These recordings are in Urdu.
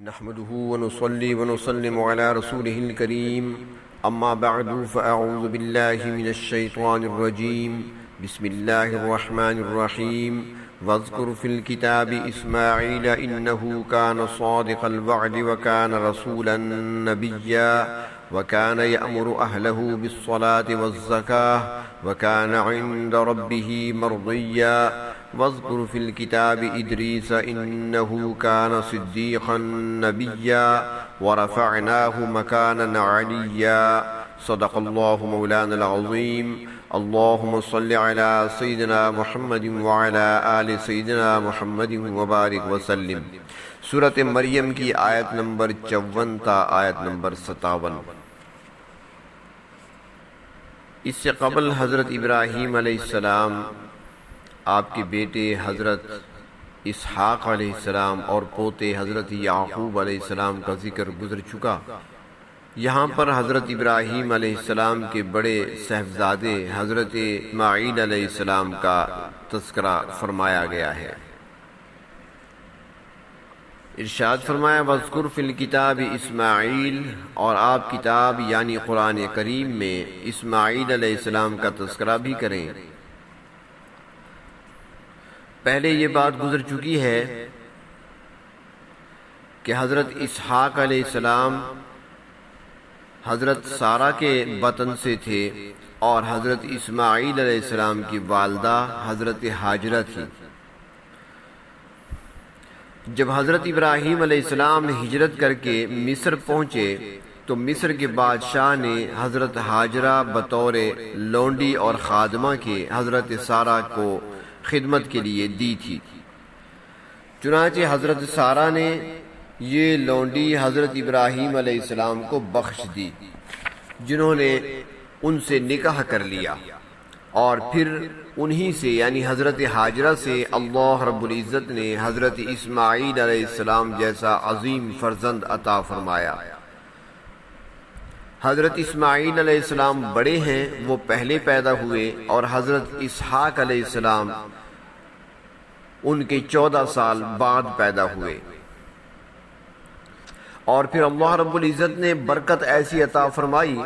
نحمده ونصلي ونسلم على رسوله الكريم أما بعد فأعوذ بالله من الشيطان الرجيم بسم الله الرحمن الرحيم واذكر في الكتاب إسماعيل إنه كان صادق الوعد وكان رسولا نبيا وكان يأمر أهله بالصلاة والزكاة وكان عند ربه مرضيا واذكر في الكتاب إدريس إنه كان صديقا نبيا ورفعناه مكانا عليا صدق الله مولانا العظيم اللهم صل على سيدنا محمد وعلى آل سيدنا محمد وبارك وسلم۔ سورۃ مریم کی آیت نمبر 54 تا آیت نمبر 57۔ اس سے قبل حضرت ابراہیم علیہ السلام، آپ کے بیٹے حضرت اسحاق علیہ السلام اور پوتے حضرت یعقوب علیہ السلام کا ذکر گزر چکا۔ یہاں پر حضرت ابراہیم علیہ السلام کے بڑے صاحبزادے حضرت اسماعیل علیہ السلام کا تذکرہ فرمایا گیا ہے۔ ارشاد فرمایا وَاذْكُرْ فِي الْكِتَابِ اسماعیل، اور آپ کتاب یعنی قرآن کریم میں اسماعیل علیہ السلام کا تذکرہ بھی کریں۔ پہلے یہ بات گزر چکی ہے کہ حضرت اسحاق علیہ السلام حضرت سارہ کے بطن سے تھے اور حضرت اسماعیل علیہ السلام کی والدہ حضرت ہاجرہ تھی۔ جب حضرت ابراہیم علیہ السلام ہجرت کر کے مصر پہنچے تو مصر کے بادشاہ نے حضرت ہاجرہ بطور لونڈی اور خادمہ کے حضرت سارہ کو خدمت کے لیے دی تھی۔ چنانچہ حضرت سارہ نے یہ لونڈی حضرت ابراہیم علیہ السلام کو بخش دی، جنہوں نے ان سے نکاح کر لیا، اور پھر انہی سے یعنی حضرت ہاجرہ سے اللہ رب العزت نے حضرت اسماعیل علیہ السلام جیسا عظیم فرزند عطا فرمایا۔ حضرت اسماعیل علیہ السلام بڑے ہیں، وہ پہلے پیدا ہوئے، اور حضرت اسحاق علیہ السلام ان کے 14 سال بعد پیدا ہوئے۔ اور پھر اللہ رب العزت نے برکت ایسی عطا فرمائی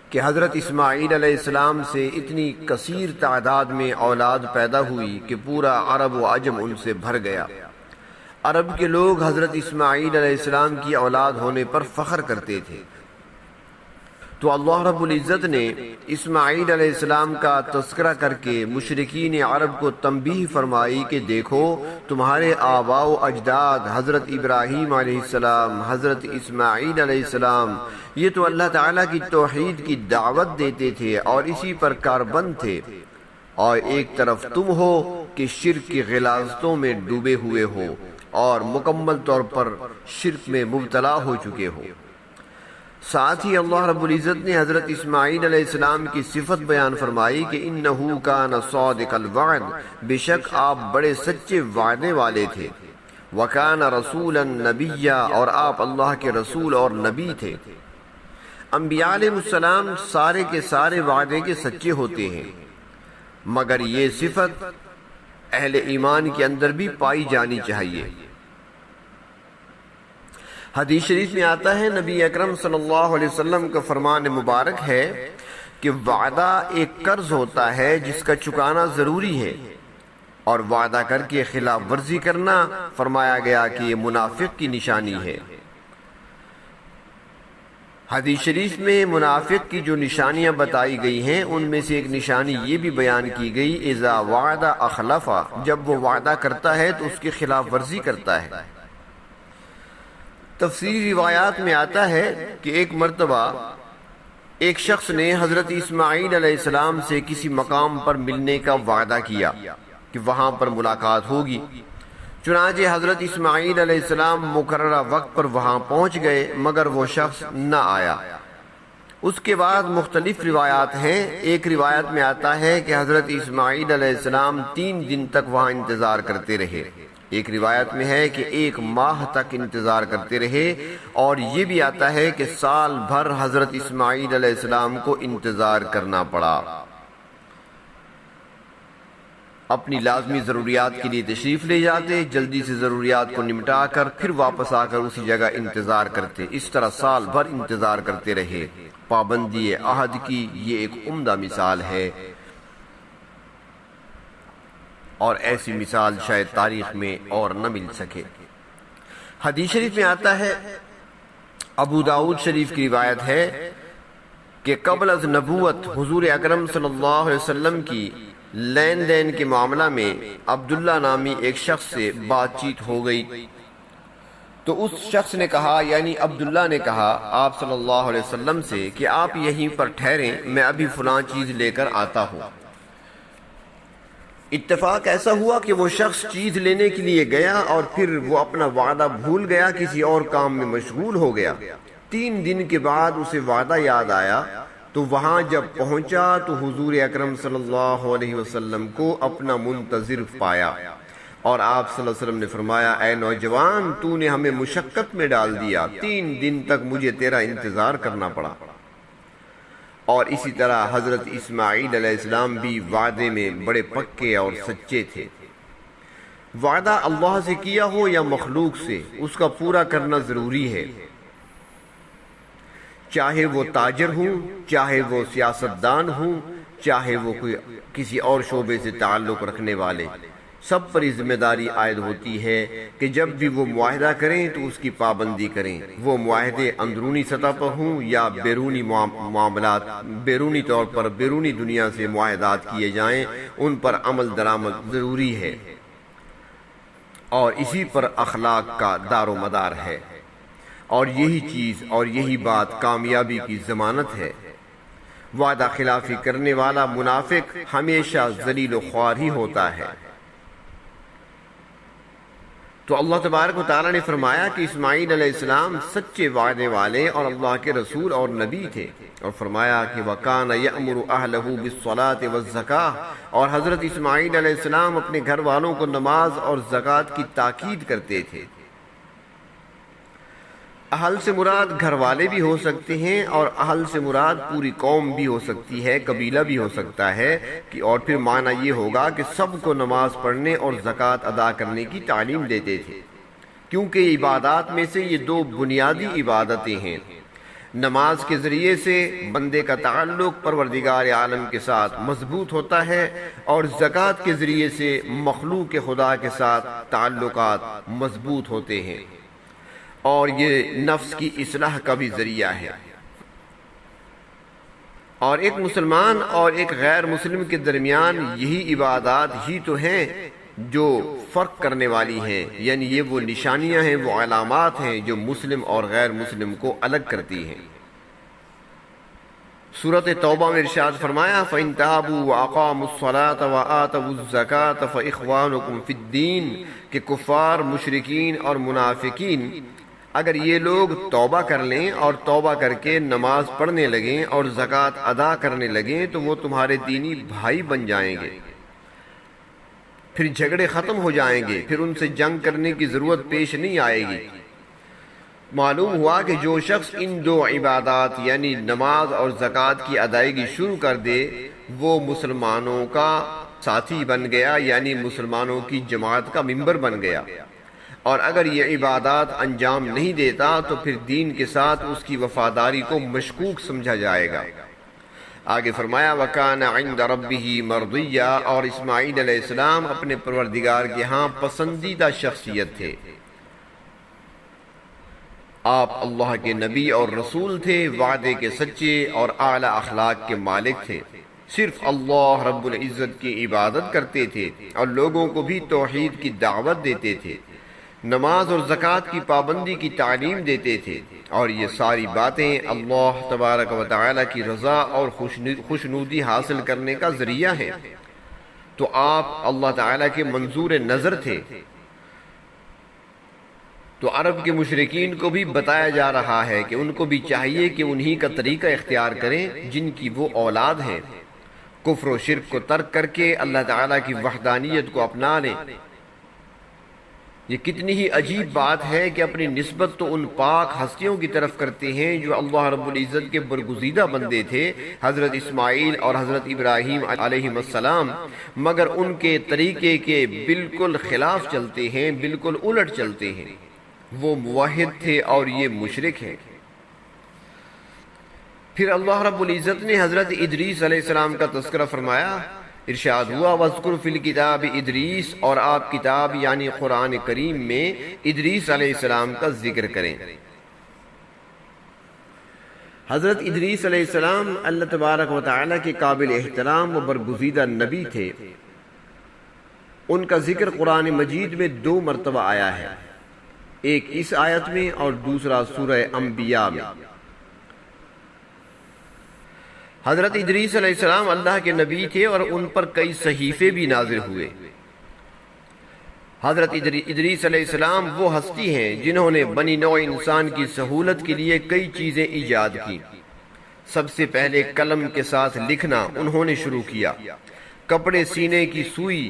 کہ حضرت اسماعیل علیہ السلام سے اتنی کثیر تعداد میں اولاد پیدا ہوئی کہ پورا عرب و عجم ان سے بھر گیا۔ عرب کے لوگ حضرت اسماعیل علیہ السلام کی اولاد ہونے پر فخر کرتے تھے، تو اللہ رب العزت نے اسماعیل علیہ السلام کا تذکرہ کر کے مشرکین عرب کو تنبیہ فرمائی کہ دیکھو، تمہارے آباء و اجداد حضرت ابراہیم علیہ السلام، حضرت اسماعیل علیہ السلام، یہ تو اللہ تعالیٰ کی توحید کی دعوت دیتے تھے اور اسی پر کاربند تھے، اور ایک طرف تم ہو کہ شرک کی غلاظتوں میں ڈوبے ہوئے ہو اور مکمل طور پر شرک میں مبتلا ہو چکے ہو۔ ساتھ ہی اللہ رب العزت نے حضرت اسماعیل علیہ السلام کی صفت بیان فرمائی کہ انہو کان صادق الوعد، بے شک آپ بڑے سچے وعدے والے تھے، وکان رسولا نبیا، اور آپ اللہ کے رسول اور نبی تھے۔ انبیاء علیہ السلام سارے کے سارے وعدے کے سچے ہوتے ہیں، مگر یہ صفت اہل ایمان کے اندر بھی پائی جانی چاہیے۔ حدیث شریف میں آتا ہے، نبی اکرم صلی اللہ علیہ وسلم کا فرمان مبارک ہے کہ وعدہ ایک قرض ہوتا ہے جس کا چکانا ضروری ہے، اور وعدہ کر کے خلاف ورزی کرنا فرمایا گیا کہ یہ منافق کی نشانی ہے۔ حدیث شریف میں منافق کی جو نشانیاں بتائی گئی ہیں ان میں سے ایک نشانی یہ بھی بیان کی گئی، اذا وعد اخلف، جب وہ وعدہ کرتا ہے تو اس کی خلاف ورزی کرتا ہے۔ تفسیری روایات میں آتا ہے کہ ایک مرتبہ ایک شخص نے حضرت اسماعیل علیہ السلام سے کسی مقام پر ملنے کا وعدہ کیا کہ وہاں پر ملاقات ہوگی۔ چنانچہ حضرت اسماعیل علیہ السلام مقررہ وقت پر وہاں پہنچ گئے، مگر وہ شخص نہ آیا۔ اس کے بعد مختلف روایات ہیں۔ ایک روایت میں آتا ہے کہ حضرت اسماعیل علیہ السلام 3 دن تک وہاں انتظار کرتے رہے۔ ایک روایت میں ہے کہ 1 ماہ تک انتظار کرتے رہے، اور یہ بھی آتا ہے کہ سال بھر حضرت اسماعیل علیہ السلام کو انتظار کرنا پڑا۔ اپنی لازمی ضروریات کے لیے تشریف لے جاتے، جلدی سے ضروریات کو نمٹا کر پھر واپس آ کر اسی جگہ انتظار کرتے۔ اس طرح سال بھر انتظار کرتے رہے۔ پابندی عہد کی یہ ایک عمدہ مثال ہے، اور ایسی مثال شاید تاریخ میں اور نہ مل سکے۔ حدیث شریف میں آتا ہے، ابو داؤد شریف کی روایت ہے کہ قبل از نبوت حضور اکرم صلی اللہ علیہ وسلم کی لین دین کے معاملہ میں عبداللہ نامی ایک شخص سے بات چیت ہو گئی، تو اس شخص نے کہا، یعنی عبداللہ نے کہا آپ صلی اللہ علیہ وسلم سے کہ آپ یہیں پر ٹھہریں، میں ابھی فلاں چیز لے کر آتا ہوں۔ اتفاق ایسا ہوا کہ وہ شخص چیز لینے کے لیے گیا اور پھر وہ اپنا وعدہ بھول گیا، کسی اور کام میں مشغول ہو گیا۔ 3 دن کے بعد اسے وعدہ یاد آیا، تو وہاں جب پہنچا تو حضور اکرم صلی اللہ علیہ وسلم کو اپنا منتظر پایا، اور آپ صلی اللہ علیہ وسلم نے فرمایا، اے نوجوان، تو نے ہمیں مشقت میں ڈال دیا، 3 دن تک مجھے تیرا انتظار کرنا پڑا۔ اور اسی طرح حضرت اسماعیل علیہ السلام بھی وعدے میں بڑے پکے اور سچے تھے۔ وعدہ اللہ سے کیا ہو یا مخلوق سے، اس کا پورا کرنا ضروری ہے، چاہے وہ تاجر ہوں، چاہے وہ سیاستدان ہوں، چاہے وہ کوئی کسی اور شعبے سے تعلق رکھنے والے، سب پر ذمہ داری عائد ہوتی ہے کہ جب بھی وہ معاہدہ کریں تو اس کی پابندی کریں۔ وہ معاہدے اندرونی سطح پر ہوں یا بیرونی معاملات، بیرونی طور پر بیرونی دنیا سے معاہدات کیے جائیں، ان پر عمل درآمد ضروری ہے، اور اسی پر اخلاق کا دار و مدار ہے، اور یہی چیز اور یہی بات کامیابی کی ضمانت ہے۔ وعدہ خلافی کرنے والا منافق ہمیشہ ذلیل و خوار ہی ہوتا ہے۔ تو اللہ تبارک و تعالیٰ نے فرمایا کہ اسماعیل علیہ السلام سچے وعدے والے اور اللہ کے رسول اور نبی تھے، اور فرمایا کہ وَكَانَ يَأْمُرُ أَهْلَهُ بِالصَّلَاةِ وَالزَّكَاةِ، اور حضرت اسماعیل علیہ السلام اپنے گھر والوں کو نماز اور زکوٰۃ کی تاکید کرتے تھے۔ اہل سے مراد گھر والے بھی ہو سکتے ہیں، اور اہل سے مراد پوری قوم بھی ہو سکتی ہے، قبیلہ بھی ہو سکتا ہے، کہ اور پھر معنی یہ ہوگا کہ سب کو نماز پڑھنے اور زکوٰۃ ادا کرنے کی تعلیم دیتے تھے، کیونکہ عبادات میں سے یہ 2 بنیادی عبادتیں ہیں۔ نماز کے ذریعے سے بندے کا تعلق پروردگار عالم کے ساتھ مضبوط ہوتا ہے، اور زکوٰۃ کے ذریعے سے مخلوق خدا کے ساتھ تعلقات مضبوط ہوتے ہیں، اور یہ نفس کی اصلاح کا بھی ذریعہ ہے۔ اور ایک مسلمان اور ایک غیر مسلم کے درمیان یہی عبادات ہی تو ہیں جو فرق کرنے والی ہیں، یعنی یہ وہ نشانیاں ہیں، وہ علامات ہیں جو مسلم اور غیر مسلم کو الگ کرتی ہیں۔ سورۃ توبہ میں ارشاد فرمایا، فَإِن تَابُوا وَأَقَامُوا الصَّلَاةَ وَآتَوُا الزَّكَاةَ فَإِخْوَانُكُمْ فِي الدِّينِ، کہ کفار، مشرکین اور منافقین اگر یہ لوگ توبہ کر لیں اور توبہ کر کے نماز پڑھنے لگیں اور زکوٰۃ ادا کرنے لگیں تو وہ تمہارے دینی بھائی بن جائیں گے، پھر جھگڑے ختم ہو جائیں گے، پھر ان سے جنگ کرنے کی ضرورت پیش نہیں آئے گی۔ معلوم ہوا کہ جو شخص ان 2 عبادات یعنی نماز اور زکوٰۃ کی ادائیگی شروع کر دے وہ مسلمانوں کا ساتھی بن گیا، یعنی مسلمانوں کی جماعت کا ممبر بن گیا، اور اگر یہ عبادات انجام نہیں دیتا تو پھر دین کے ساتھ اس کی وفاداری کو مشکوک سمجھا جائے گا۔ آگے فرمایا، وَكَانَ عِندَ رَبِّهِ مَرْضِيًّا، اور اسماعیل علیہ السلام اپنے پروردگار کے ہاں پسندیدہ شخصیت تھے۔ آپ اللہ کے نبی اور رسول تھے، وعدے کے سچے اور اعلی اخلاق کے مالک تھے، صرف اللہ رب العزت کی عبادت کرتے تھے اور لوگوں کو بھی توحید کی دعوت دیتے تھے، نماز اور زکوٰۃ کی پابندی کی تعلیم دیتے تھے، اور یہ ساری باتیں اللہ تبارک و تعالی کی رضا اور خوشنودی حاصل کرنے کا ذریعہ ہیں۔ تو آپ اللہ تعالی کے منظور نظر تھے۔ تو عرب کے مشرکین کو بھی بتایا جا رہا ہے کہ ان کو بھی چاہیے کہ انہی کا طریقہ اختیار کریں جن کی وہ اولاد ہیں، کفر و شرک کو ترک کر کے اللہ تعالیٰ کی وحدانیت کو اپنا لیں، یہ کتنی ہی عجیب بات ہے کہ اپنی نسبت تو ان پاک ہستیوں کی طرف کرتے ہیں جو اللہ رب العزت کے برگزیدہ بندے تھے، حضرت اسماعیل اور حضرت ابراہیم علیہ السلام، مگر ان کے طریقے کے بالکل خلاف چلتے ہیں، بالکل الٹ چلتے ہیں۔ وہ موحد تھے اور یہ مشرک ہیں۔ پھر اللہ رب العزت نے حضرت ادریس علیہ السلام کا تذکرہ فرمایا، ارشاد ہوا وَاذْكُرْ فِي الْكِتَابِ ادریس، اور آپ کتاب یعنی قرآن کریم میں ادریس علیہ السلام کا ذکر کریں۔ حضرت ادریس علیہ السلام اللہ تبارک و تعالیٰ کے قابل احترام و برگزیدہ نبی تھے۔ ان کا ذکر قرآن مجید میں 2 مرتبہ آیا ہے، ایک اس آیت میں اور دوسرا سورہ انبیاء میں۔ حضرت ادریس علیہ السلام اللہ کے نبی تھے اور ان پر کئی صحیفے بھی نازل ہوئے۔ حضرت ادریس علیہ السلام وہ ہستی ہیں جنہوں نے بنی نوع انسان کی سہولت کے لیے کئی چیزیں ایجاد کی۔ سب سے پہلے قلم کے ساتھ لکھنا انہوں نے شروع کیا، کپڑے سینے کی سوئی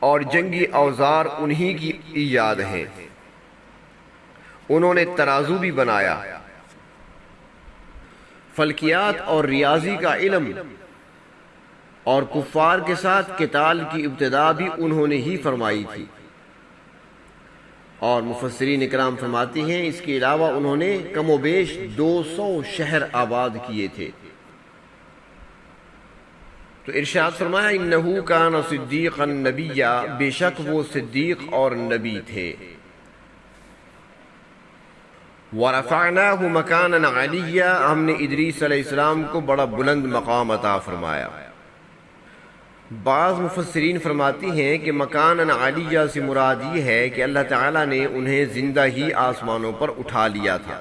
اور جنگی اوزار انہی کی ایجاد ہیں۔ انہوں نے ترازو بھی بنایا، فلکیات اور ریاضی کا علم، اور کفار کے ساتھ قتال کی ابتدا بھی انہوں نے ہی فرمائی تھی۔ اور مفسرین اکرام فرماتے ہیں اس کے علاوہ انہوں نے کم و بیش 200 شہر آباد کیے تھے۔ تو ارشاد فرمایا انہو کان صدیقا نبیا، بے شک وہ صدیق اور نبی تھے۔ وَرَفَعْنَاهُ مَكَانًا عَلِيًّا، ہم نے ادریس علیہ السلام کو بڑا بلند مقام عطا فرمایا۔ بعض مفسرین فرماتی ہیں کہ مکانًا علیٰ سے مراد یہ ہے کہ اللہ تعالیٰ نے انہیں زندہ ہی آسمانوں پر اٹھا لیا تھا۔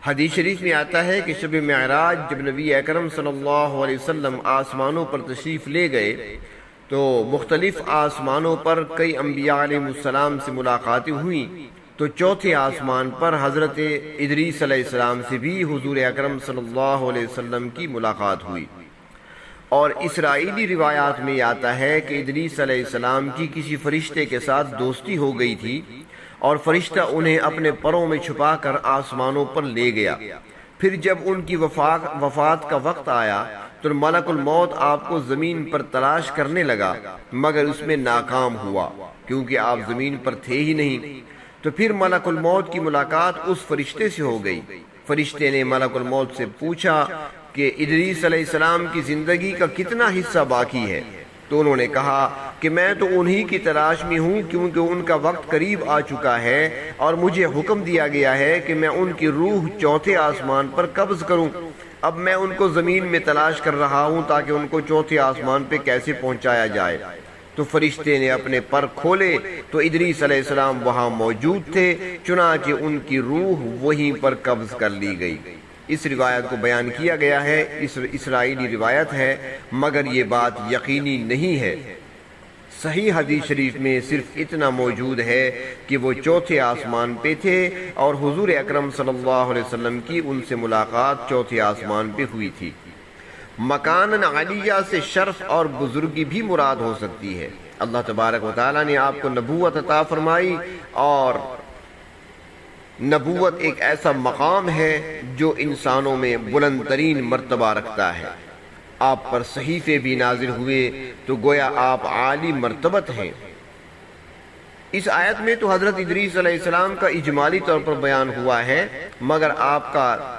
حدیث شریف میں آتا ہے کہ شب معراج جب نبی اکرم صلی اللہ علیہ وسلم آسمانوں پر تشریف لے گئے تو مختلف آسمانوں پر کئی انبیاء علیہ السلام سے ملاقاتیں ہوئیں، تو چوتھے آسمان پر حضرت ادریس علیہ السلام سے بھی حضور اکرم صلی اللہ علیہ وسلم کی ملاقات ہوئی۔ اور اسرائیلی روایات میں آتا ہے کہ ادریس علیہ السلام کی کسی فرشتے کے ساتھ دوستی ہو گئی تھی اور فرشتہ انہیں اپنے پروں میں چھپا کر آسمانوں پر لے گیا۔ پھر جب ان کی وفات کا وقت آیا تو ملک الموت آپ کو زمین پر تلاش کرنے لگا، مگر اس میں ناکام ہوا کیونکہ آپ زمین پر تھے ہی نہیں۔ تو پھر ملک الموت کی ملاقات اس فرشتے سے ہو گئی۔ فرشتے نے ملک الموت سے پوچھا کہ ادریس علیہ السلام کی زندگی کا کتنا حصہ باقی ہے؟ تو انہوں نے کہا کہ میں تو انہی کی تلاش میں ہوں کیونکہ ان کا وقت قریب آ چکا ہے اور مجھے حکم دیا گیا ہے کہ میں ان کی روح چوتھے آسمان پر قبض کروں۔ اب میں ان کو زمین میں تلاش کر رہا ہوں تاکہ ان کو چوتھے آسمان پہ کیسے پہنچایا جائے۔ تو فرشتے نے اپنے پر کھولے تو ادریس علیہ السلام وہاں موجود تھے، چنانچہ ان کی روح وہیں پر قبض کر لی گئی۔ اس روایت کو بیان کیا گیا ہے، اسرائیلی روایت ہے، مگر یہ بات یقینی نہیں ہے۔ صحیح حدیث شریف میں صرف اتنا موجود ہے کہ وہ چوتھے آسمان پہ تھے اور حضور اکرم صلی اللہ علیہ وسلم کی ان سے ملاقات چوتھے آسمان پہ ہوئی تھی۔ مکانً علیٰ سے شرف اور بزرگی بھی مراد ہو سکتی ہے۔ اللہ تبارک و تعالیٰ نے آپ کو نبوت عطا فرمائی، اور نبوت ایک ایسا مقام ہے جو انسانوں میں بلند ترین مرتبہ رکھتا ہے۔ آپ پر صحیفے بھی نازل ہوئے تو گویا آپ عالی مرتبت ہیں۔ اس آیت میں تو حضرت ادریس علیہ السلام کا اجمالی طور پر بیان ہوا ہے، مگر آپ کا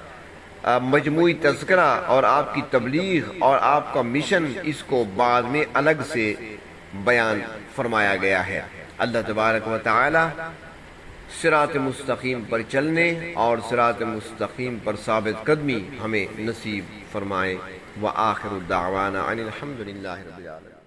مجموعی تذکرہ اور آپ کی تبلیغ اور آپ کا مشن اس کو بعد میں الگ سے بیان فرمایا گیا ہے۔ اللہ تبارک و تعالی صراط مستقیم پر چلنے اور صراط مستقیم پر ثابت قدمی ہمیں نصیب فرمائے۔ وآخر الدعوانا ان الحمد للہ رب العالمین۔